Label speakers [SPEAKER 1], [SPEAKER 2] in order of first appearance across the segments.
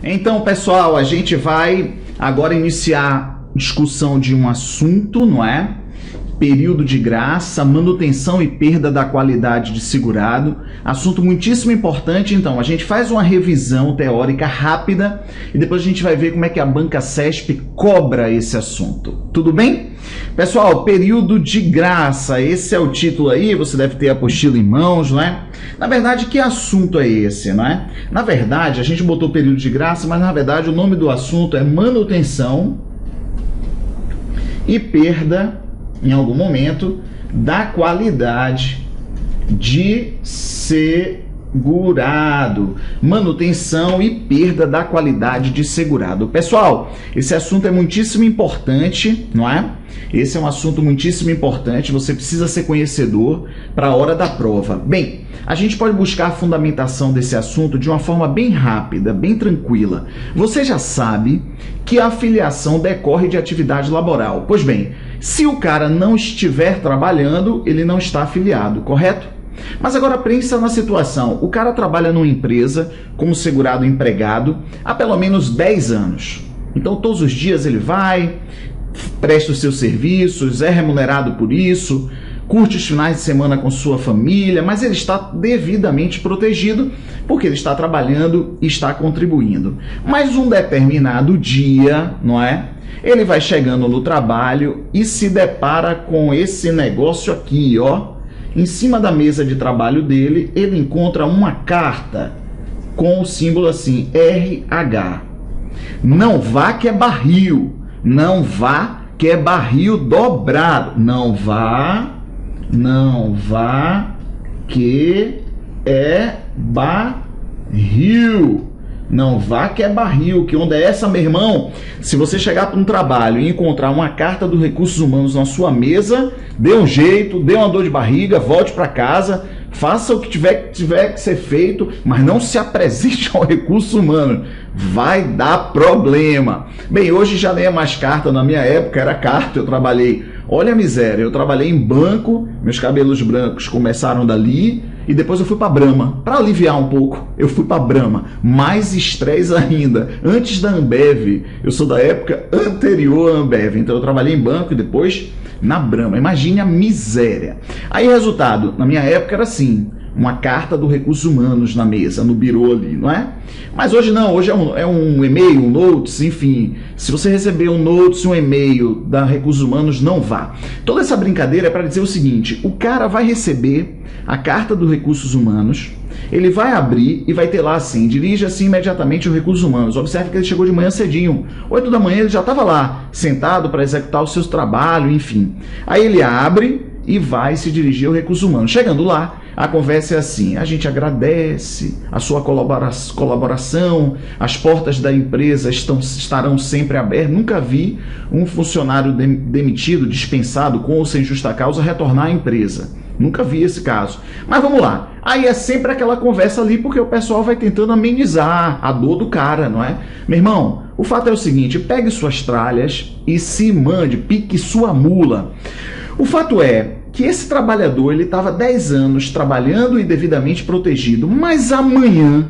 [SPEAKER 1] Então, pessoal, a gente vai agora iniciar discussão de um assunto, não é? Período de graça, manutenção e perda da qualidade de segurado. Assunto muitíssimo importante, então. A gente faz uma revisão teórica rápida e depois a gente vai ver como é que a Banca CESP cobra esse assunto. Tudo bem? Pessoal, período de graça, esse é o título aí, você deve ter a apostila em mãos, não é? Na verdade, que assunto é esse, não é? Na verdade, a gente botou período de graça, mas na verdade o nome do assunto é manutenção e perda, em algum momento, da qualidade de segurado. Manutenção e perda da qualidade de segurado. Pessoal, esse assunto é muitíssimo importante, não é? Esse é um assunto muitíssimo importante, você precisa ser conhecedor para a hora da prova. Bem, a gente pode buscar a fundamentação desse assunto de uma forma bem rápida, bem tranquila. Você já sabe que a filiação decorre de atividade laboral. Pois bem, se o cara não estiver trabalhando, ele não está afiliado, correto? Mas agora pensa na situação, o cara trabalha numa empresa como segurado empregado há pelo menos 10 anos. Então todos os dias ele vai, presta os seus serviços, é remunerado por isso, curte os finais de semana com sua família, mas ele está devidamente protegido porque ele está trabalhando e está contribuindo. Mas um determinado dia, não é? Ele vai chegando no trabalho e se depara com esse negócio aqui, ó. Em cima da mesa de trabalho dele, ele encontra uma carta com o símbolo assim, RH. Não vá que é barril. Não vá que é barril dobrado. Não vá que é barril. Não vá que é barril, que onda é essa, meu irmão? Se você chegar para um trabalho e encontrar uma carta dos recursos humanos na sua mesa, dê um jeito, dê uma dor de barriga, volte para casa, faça o que tiver que ser feito, mas não se apresente ao recurso humano. Vai dar problema. Bem, hoje já nem é mais carta, na minha época era carta, eu trabalhei, olha a miséria, eu trabalhei em banco, meus cabelos brancos começaram dali, e depois eu fui para Brahma, para aliviar um pouco, eu fui para Brahma, mais estresse ainda, antes da Ambev, eu sou da época anterior à Ambev, então eu trabalhei em banco e depois na Brahma, imagine a miséria. Aí resultado, na minha época era assim, uma carta do Recursos Humanos na mesa, no birô ali, não é? Mas hoje não, hoje é um e-mail, um notes, enfim. Se você receber um notes, um e-mail da Recursos Humanos, não vá. Toda essa brincadeira é para dizer o seguinte, o cara vai receber a carta do Recursos Humanos, ele vai abrir e vai ter lá assim, dirija-se imediatamente ao Recursos Humanos. Observe que ele chegou de manhã cedinho, 8 da manhã ele já estava lá, sentado para executar os seus trabalhos, enfim. Aí ele abre e vai se dirigir ao Recursos Humanos. Chegando lá, a conversa é assim, a gente agradece a sua colaboração, as portas da empresa estarão sempre abertas. Nunca vi um funcionário demitido, dispensado, com ou sem justa causa, retornar à empresa. Nunca vi esse caso. Mas vamos lá. Aí é sempre aquela conversa ali, porque o pessoal vai tentando amenizar a dor do cara, não é? Meu irmão, o fato é o seguinte, pegue suas tralhas e se mande, pique sua mula. O fato é que esse trabalhador, ele estava 10 anos trabalhando e devidamente protegido, mas amanhã,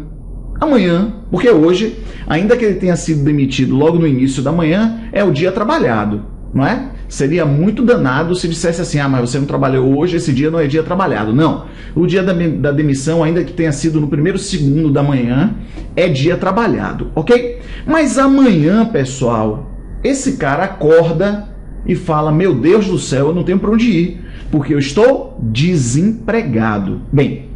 [SPEAKER 1] porque hoje, ainda que ele tenha sido demitido logo no início da manhã, é o dia trabalhado, não é? Seria muito danado se dissesse assim, ah, mas você não trabalhou hoje, esse dia não é dia trabalhado. Não, o dia da demissão, ainda que tenha sido no primeiro segundo da manhã, é dia trabalhado, ok? Mas amanhã, pessoal, esse cara acorda e fala, meu Deus do céu, eu não tenho para onde ir, porque eu estou desempregado. Bem,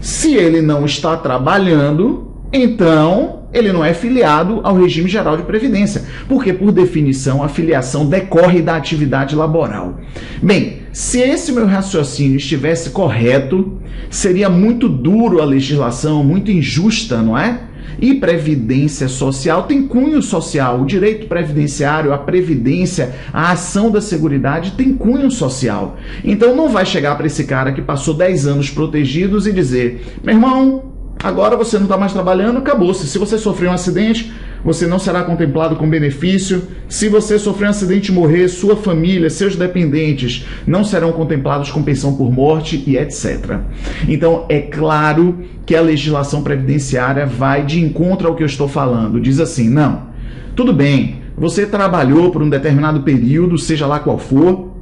[SPEAKER 1] se ele não está trabalhando, então ele não é filiado ao regime geral de previdência, porque por definição a filiação decorre da atividade laboral. Bem, se esse meu raciocínio estivesse correto, seria muito duro a legislação, muito injusta, não é? E previdência social tem cunho social, o direito previdenciário, a previdência, a ação da Seguridade tem cunho social. Então não vai chegar para esse cara que passou 10 anos protegidos e dizer, meu irmão, agora você não está mais trabalhando, acabou-se. Se você sofreu um acidente, você não será contemplado com benefício. Se você sofrer um acidente e morrer, sua família, seus dependentes não serão contemplados com pensão por morte e etc. Então, é claro que a legislação previdenciária vai de encontro ao que eu estou falando. Diz assim, não, tudo bem, você trabalhou por um determinado período, seja lá qual for,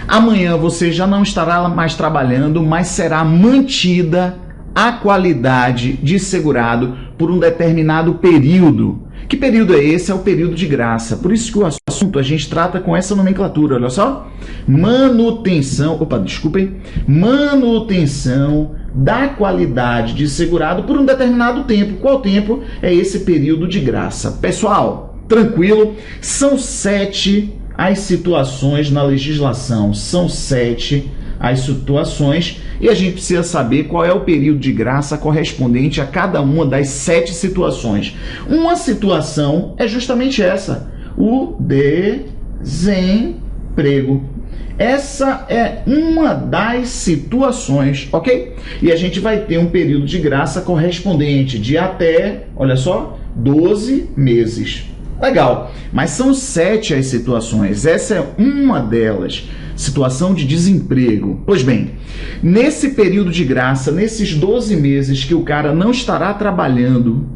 [SPEAKER 1] amanhã você já não estará mais trabalhando, mas será mantida a qualidade de segurado por um determinado período. Que período é esse? É o período de graça. Por isso que o assunto a gente trata com essa nomenclatura, olha só. Manutenção da qualidade de segurado por um determinado tempo. Qual tempo? É esse período de graça. Pessoal, tranquilo, são 7 as situações na legislação, são 7 as situações e a gente precisa saber qual é o período de graça correspondente a cada uma das 7 situações. Uma situação é justamente essa, o desemprego. Essa é uma das situações, ok? E a gente vai ter um período de graça correspondente de até, olha só, 12 meses. Legal, mas são 7 as situações, essa é uma delas, situação de desemprego. Pois bem, nesse período de graça, nesses 12 meses que o cara não estará trabalhando,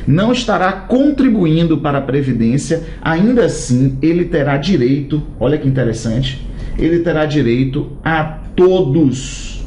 [SPEAKER 1] não estará contribuindo para a Previdência, ainda assim ele terá direito, olha que interessante, ele terá direito a todos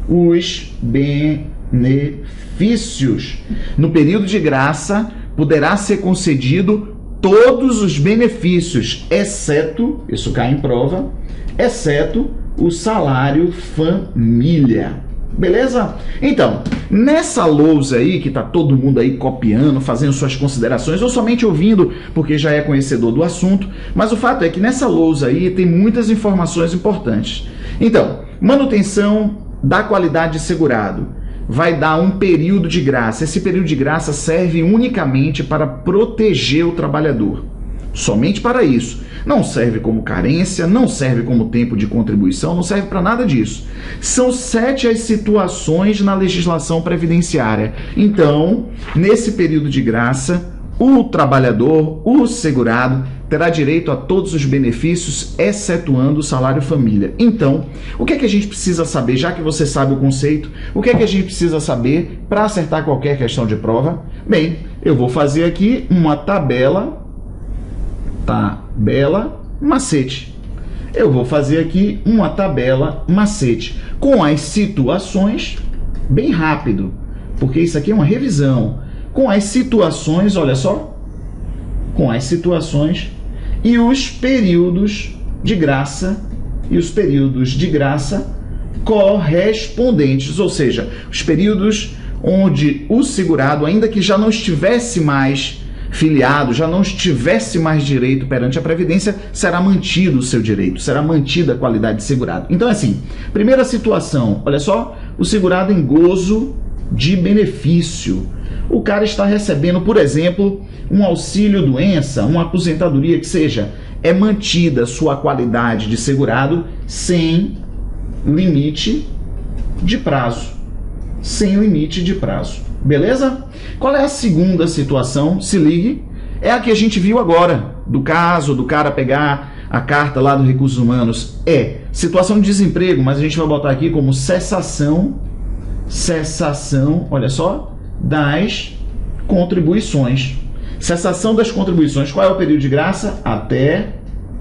[SPEAKER 1] os benefícios. No período de graça, poderá ser concedido todos os benefícios, exceto, isso cai em prova, exceto o salário família. Beleza? Então, nessa lousa aí, que tá todo mundo aí copiando, fazendo suas considerações, ou somente ouvindo, porque já é conhecedor do assunto, mas o fato é que nessa lousa aí tem muitas informações importantes. Então, manutenção da qualidade de segurado vai dar um período de graça. Esse período de graça serve unicamente para proteger o trabalhador. Somente para isso. Não serve como carência, não serve como tempo de contribuição, não serve para nada disso. São 7 as situações na legislação previdenciária. Então, nesse período de graça, o trabalhador, o segurado, terá direito a todos os benefícios, excetuando o salário família. Então, o que é que a gente precisa saber, já que você sabe o conceito, o que é que a gente precisa saber para acertar qualquer questão de prova? Bem, eu vou fazer aqui uma tabela macete. Eu vou fazer aqui uma tabela macete com as situações, bem rápido, porque isso aqui é uma revisão, com as situações, olha só, com as situações e os períodos de graça correspondentes, ou seja, os períodos onde o segurado, ainda que já não estivesse mais filiado, já não estivesse mais direito perante a Previdência, será mantido o seu direito, será mantida a qualidade de segurado. Então, assim, primeira situação, olha só, o segurado em gozo de benefício. O cara está recebendo, por exemplo, um auxílio-doença, uma aposentadoria que seja, é mantida sua qualidade de segurado sem limite de prazo. Sem limite de prazo. Beleza? Qual é a segunda situação? Se ligue. É a que a gente viu agora, do caso do cara pegar a carta lá do Recursos Humanos. É situação de desemprego, mas a gente vai botar aqui como cessação, olha só, das contribuições. Cessação das contribuições. Qual é o período de graça? Até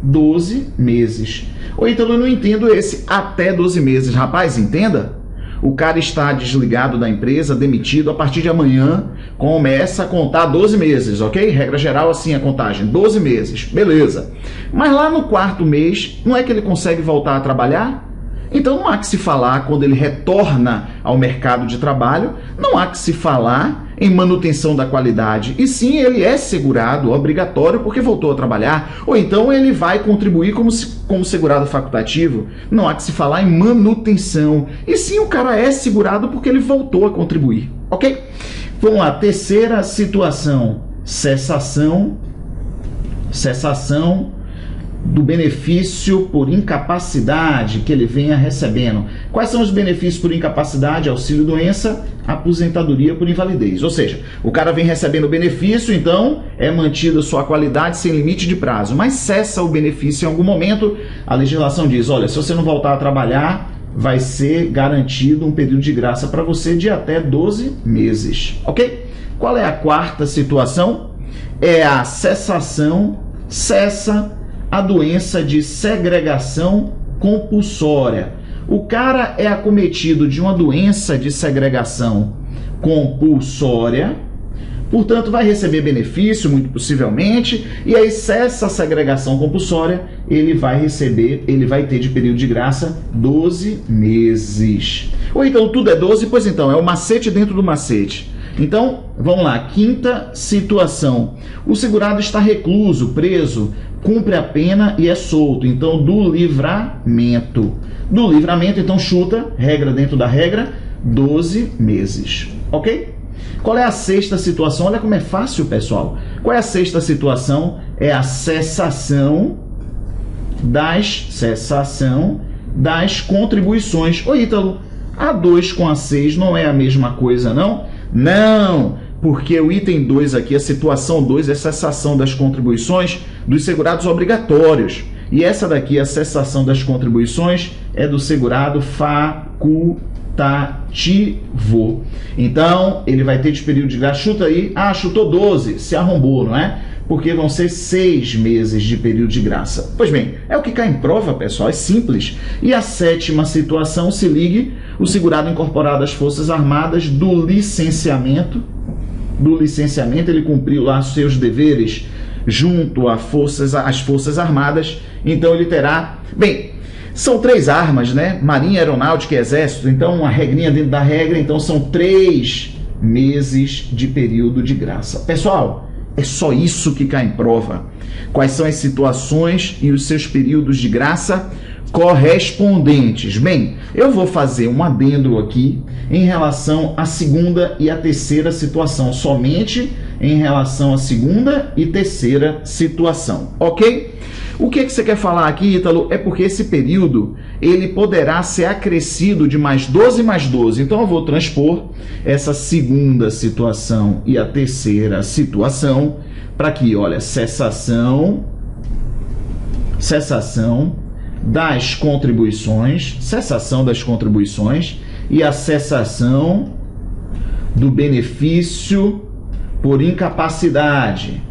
[SPEAKER 1] 12 meses. Ou então eu não entendo esse até 12 meses. Rapaz, entenda. O cara está desligado da empresa, demitido, a partir de amanhã começa a contar 12 meses, ok? Regra geral assim a contagem, 12 meses, beleza. Mas lá no 4º mês, não é que ele consegue voltar a trabalhar? Então não há que se falar, quando ele retorna ao mercado de trabalho, não há que se falar em manutenção da qualidade, e sim ele é segurado, obrigatório, porque voltou a trabalhar, ou então ele vai contribuir como segurado facultativo, não há que se falar em manutenção, e sim o cara é segurado porque ele voltou a contribuir, ok? Vamos lá, terceira situação, cessação do benefício por incapacidade que ele venha recebendo. Quais são os benefícios por incapacidade? Auxílio-doença, aposentadoria por invalidez. Ou seja, o cara vem recebendo benefício, então é mantida sua qualidade sem limite de prazo, mas cessa o benefício em algum momento. A legislação diz, olha, se você não voltar a trabalhar, vai ser garantido um período de graça para você de até 12 meses, ok? Qual é a quarta situação? É a cessação, cessa a doença de segregação compulsória. O cara é acometido de uma doença de segregação compulsória, portanto vai receber benefício, muito possivelmente, e aí cessa a segregação compulsória, ele vai ter de período de graça 12 meses. Ou então tudo é 12? Pois então, é o macete dentro do macete. Então, vamos lá, quinta situação. O segurado está recluso, preso, cumpre a pena e é solto. Então, do livramento. Do livramento, então, chuta, regra dentro da regra, 12 meses. Ok? Qual é a sexta situação? Olha como é fácil, pessoal. Qual é a sexta situação? É a cessação das contribuições. Ô, Ítalo, a 2 com a 6 não é a mesma coisa, não? Não, porque o item 2 aqui, a situação 2, é a cessação das contribuições dos segurados obrigatórios. E essa daqui, a cessação das contribuições, é do segurado facultativo. Então, ele vai ter de período de graça, chuta aí, chutou 12, se arrombou, não é? Porque vão ser 6 meses de período de graça. Pois bem, é o que cai em prova, pessoal, é simples. E a sétima situação, se ligue, o segurado incorporado às Forças Armadas do licenciamento, ele cumpriu lá seus deveres junto às Forças Armadas, então ele terá, bem, são 3 armas, né? Marinha, Aeronáutica e Exército, então uma regrinha dentro da regra, então são 3 meses de período de graça. Pessoal, é só isso que cai em prova. Quais são as situações e os seus períodos de graça correspondentes? Bem, eu vou fazer um adendo aqui em relação à segunda e à terceira situação, somente em relação à segunda e terceira situação, ok? O que você quer falar aqui, Ítalo? É porque esse período ele poderá ser acrescido de mais 12 mais 12. Então eu vou transpor essa segunda situação e a terceira situação para aqui, olha, cessação das contribuições e a cessação do benefício por incapacidade.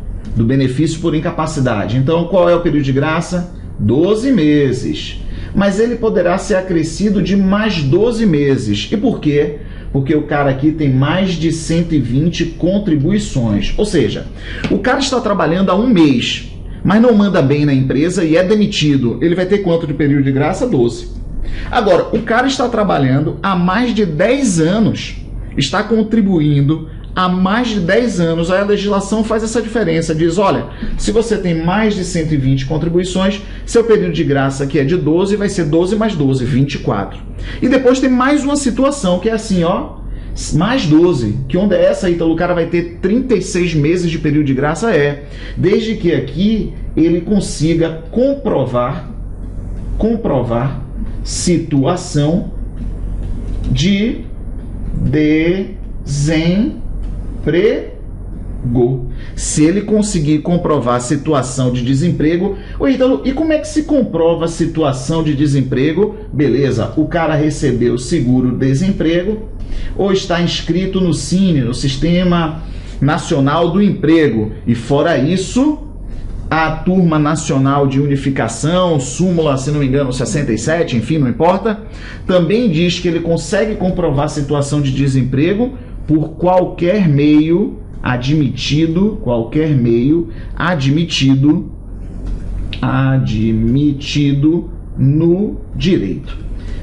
[SPEAKER 1] Então, qual é o período de graça? 12 meses. Mas ele poderá ser acrescido de mais 12 meses. E por quê? Porque o cara aqui tem mais de 120 contribuições. Ou seja, o cara está trabalhando há 1 mês, mas não manda bem na empresa e é demitido. Ele vai ter quanto de período de graça? 12. Agora, o cara está trabalhando há mais de 10 anos, está contribuindo há mais de 10 anos, aí a legislação faz essa diferença, diz, olha, se você tem mais de 120 contribuições, seu período de graça aqui é de 12, vai ser 12 mais 12, 24. E depois tem mais uma situação, que é assim, ó, mais 12, que onde é essa, então o cara vai ter 36 meses de período de graça, desde que aqui ele consiga comprovar situação de desemprego. Se ele conseguir comprovar a situação de desemprego, Ítalo, e como é que se comprova a situação de desemprego? Beleza, o cara recebeu seguro-desemprego ou está inscrito no SINE, no Sistema Nacional do Emprego, e fora isso, a Turma Nacional de Unificação, súmula, se não me engano, 67, enfim, não importa, também diz que ele consegue comprovar a situação de desemprego por qualquer meio admitido no direito.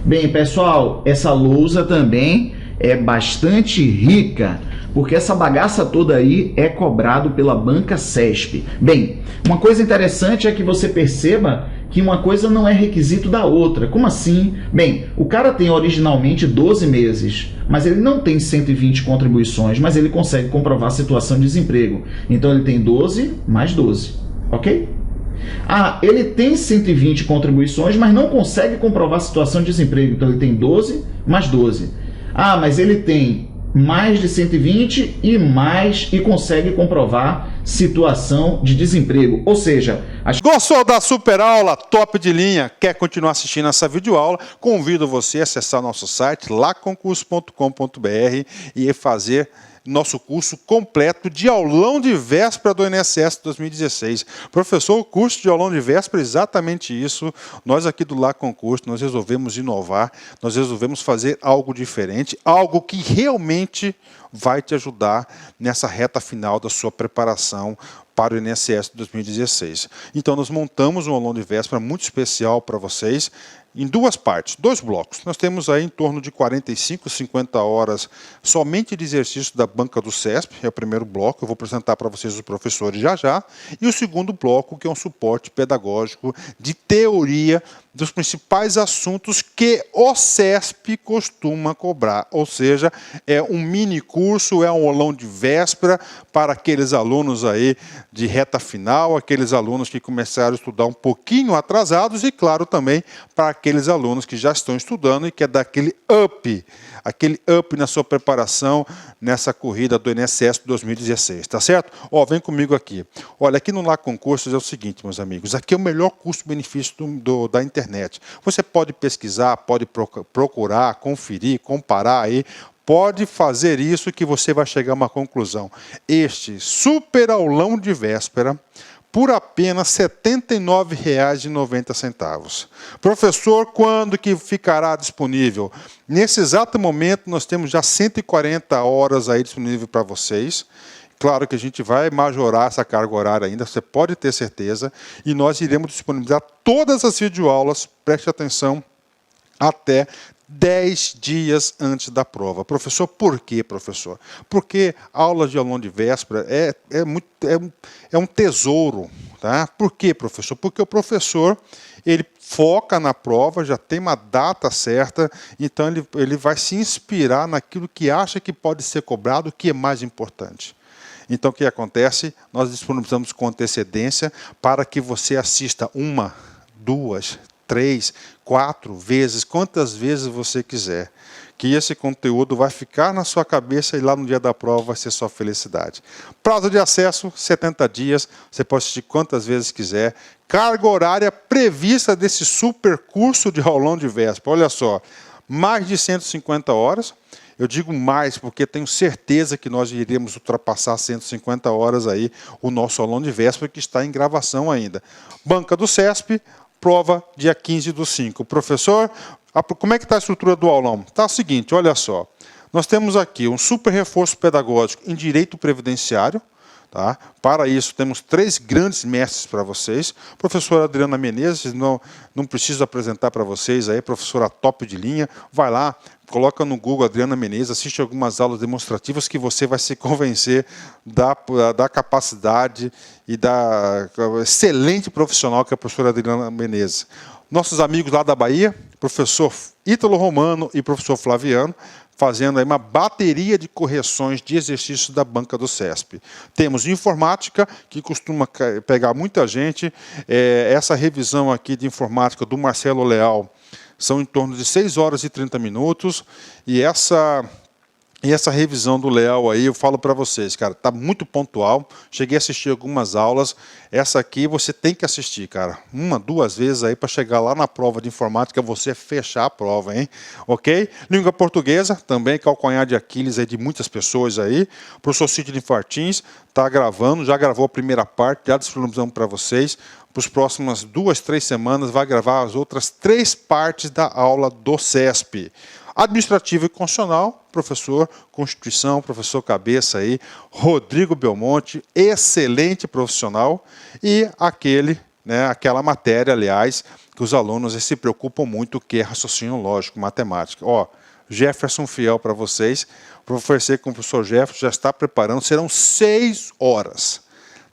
[SPEAKER 1] Bem, pessoal, essa lousa também é bastante rica, porque essa bagaça toda aí é cobrado pela banca CESP. Bem, uma coisa interessante é que você perceba que uma coisa não é requisito da outra. Como assim? Bem, o cara tem originalmente 12 meses, mas ele não tem 120 contribuições, mas ele consegue comprovar a situação de desemprego. Então ele tem 12 mais 12, ok? Ah, ele tem 120 contribuições, mas não consegue comprovar a situação de desemprego. Então ele tem 12 mais 12. Ah, mas ele tem mais de 120 e consegue comprovar situação de desemprego. Ou seja,
[SPEAKER 2] gostou da super aula, top de linha? Quer continuar assistindo essa videoaula? Convido você a acessar nosso site laconcurso.com.br e fazer nosso curso completo de aulão de véspera do INSS 2016. Professor, o curso de aulão de véspera é exatamente isso. Nós aqui do Lá Concurso, nós resolvemos inovar, nós resolvemos fazer algo diferente, algo que realmente vai te ajudar nessa reta final da sua preparação para o INSS 2016. Então, nós montamos um aulão de véspera muito especial para vocês, em duas partes, 2 blocos. Nós temos aí em torno de 45, 50 horas somente de exercício da banca do CESP, é o primeiro bloco, eu vou apresentar para vocês os professores já já, e o segundo bloco, que é um suporte pedagógico de teoria dos principais assuntos que o CESP costuma cobrar, ou seja, é um mini curso, é um aulão de véspera para aqueles alunos aí de reta final, aqueles alunos que começaram a estudar um pouquinho atrasados e, claro, também para aqueles alunos que já estão estudando e quer dar aquele up na sua preparação nessa corrida do INSS 2016, tá certo? Ó, vem comigo aqui. Olha, aqui no Lá Concursos é o seguinte, meus amigos, aqui é o melhor custo-benefício da internet. Você pode pesquisar, pode procurar, conferir, comparar aí, pode fazer isso que você vai chegar a uma conclusão. Este super aulão de véspera, por apenas R$ 79,90. Professor, quando que ficará disponível? Nesse exato momento, nós temos já 140 horas aí disponível para vocês. Claro que a gente vai majorar essa carga horária ainda, você pode ter certeza, e nós iremos disponibilizar todas as videoaulas, preste atenção, até 10 dias antes da prova. Professor, por quê, professor? Porque aulas de aulão de véspera é um tesouro. Tá? Por quê, professor? Porque o professor ele foca na prova, já tem uma data certa, então ele vai se inspirar naquilo que acha que pode ser cobrado, que é mais importante. Então, o que acontece? Nós disponibilizamos com antecedência para que você assista 1, 2, 3, 4 vezes, quantas vezes você quiser, que esse conteúdo vai ficar na sua cabeça e lá no dia da prova vai ser sua felicidade. Prazo de acesso, 70 dias, você pode assistir quantas vezes quiser. Carga horária prevista desse super curso de aulão de véspera, olha só, mais de 150 horas. Eu digo mais porque tenho certeza que nós iremos ultrapassar 150 horas aí o nosso aulão de véspera, que está em gravação ainda. Banca do CESP, prova dia 15/5. Professor, como é que está a estrutura do aulão? Está o seguinte, olha só. Nós temos aqui um super reforço pedagógico em direito previdenciário. Tá? Para isso, temos 3 grandes mestres para vocês. Professora Adriana Menezes, não preciso apresentar para vocês, aí, professora top de linha. Vai lá, coloca no Google Adriana Menezes, assiste algumas aulas demonstrativas que você vai se convencer da capacidade e da excelente profissional que é a professora Adriana Menezes. Nossos amigos lá da Bahia, professor Ítalo Romano e professor Flaviano, fazendo aí uma bateria de correções de exercícios da banca do CESP. Temos informática, que costuma pegar muita gente. Essa revisão aqui de informática do Marcelo Leal são em torno de 6 horas e 30 minutos. E essa revisão do Leal aí, eu falo para vocês, cara, tá muito pontual. Cheguei a assistir algumas aulas. Essa aqui você tem que assistir, cara. 1, 2 vezes aí para chegar lá na prova de informática, você fechar a prova, hein? Ok? Língua portuguesa, também calcanhar de Aquiles aí de muitas pessoas aí. O professor Sidney Martins está gravando, já gravou a primeira parte, já disponibilizamos para vocês. Para as próximas 2, 3 semanas, vai gravar as outras 3 partes da aula do CESP. Administrativo e Constitucional, professor Constituição, professor Cabeça aí, Rodrigo Belmonte, excelente profissional, e aquela matéria, aliás, que os alunos se preocupam muito, que é raciocínio lógico, matemática. Ó, Jefferson Fiel para vocês, professor com o professor Jefferson já está preparando, serão 6 horas.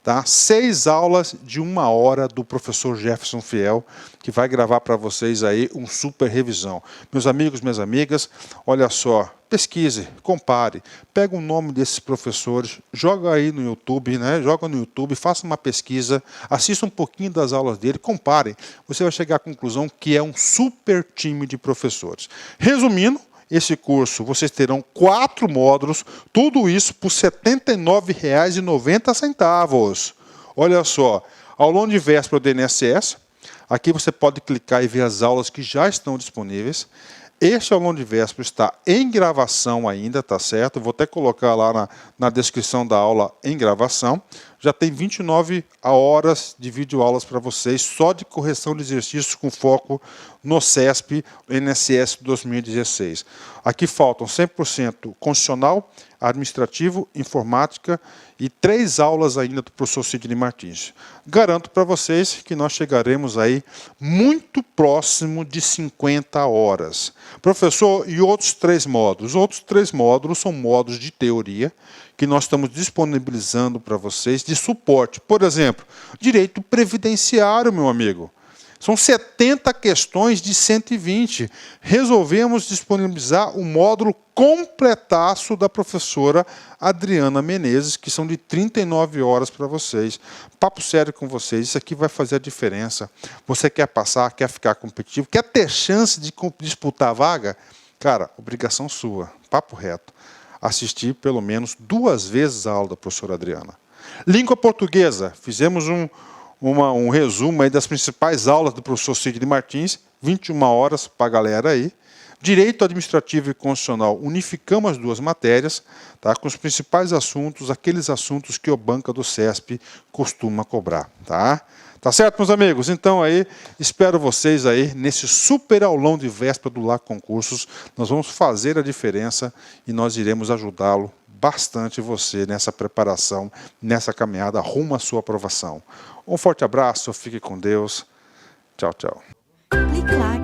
[SPEAKER 2] Tá? 6 aulas de 1 hora do professor Jefferson Fiel, que vai gravar para vocês aí um super revisão. Meus amigos, minhas amigas, olha só, pesquise, compare, pega o nome desses professores, joga aí no YouTube, né? Joga no YouTube, faça uma pesquisa, assista um pouquinho das aulas dele, compare. Você vai chegar à conclusão que é um super time de professores. Resumindo, esse curso, vocês terão 4 módulos, tudo isso por R$ 79,90. Olha só, aulão de véspera do INSS, aqui você pode clicar e ver as aulas que já estão disponíveis. Este aulão de véspera está em gravação ainda, tá certo? Vou até colocar lá na descrição da aula em gravação. Já tem 29 horas de videoaulas para vocês, só de correção de exercícios com foco no CESP INSS 2016. Aqui faltam 100% constitucional, administrativo, informática e 3 aulas ainda do professor Sidney Martins. Garanto para vocês que nós chegaremos aí muito próximo de 50 horas. Professor, e outros 3 módulos? Os outros 3 módulos são módulos de teoria que nós estamos disponibilizando para vocês de suporte. Por exemplo, direito previdenciário, meu amigo. São 70 questões de 120. Resolvemos disponibilizar o módulo completaço da professora Adriana Menezes, que são de 39 horas para vocês. Papo sério com vocês, isso aqui vai fazer a diferença. Você quer passar, quer ficar competitivo, quer ter chance de disputar a vaga? Cara, obrigação sua, papo reto. Assistir pelo menos 2 vezes a aula da professora Adriana. Língua portuguesa, fizemos um resumo aí das principais aulas do professor Sidney Martins, 21 horas para a galera aí. Direito administrativo e constitucional, unificamos as 2 matérias, tá, com os principais assuntos, aqueles assuntos que o banca do CESP costuma cobrar. Tá certo, meus amigos? Então aí, espero vocês aí nesse super aulão de véspera do LAC Concursos. Nós vamos fazer a diferença e nós iremos ajudá-lo bastante você nessa preparação, nessa caminhada rumo à sua aprovação. Um forte abraço, fique com Deus. Tchau, tchau.
[SPEAKER 3] Clique lá.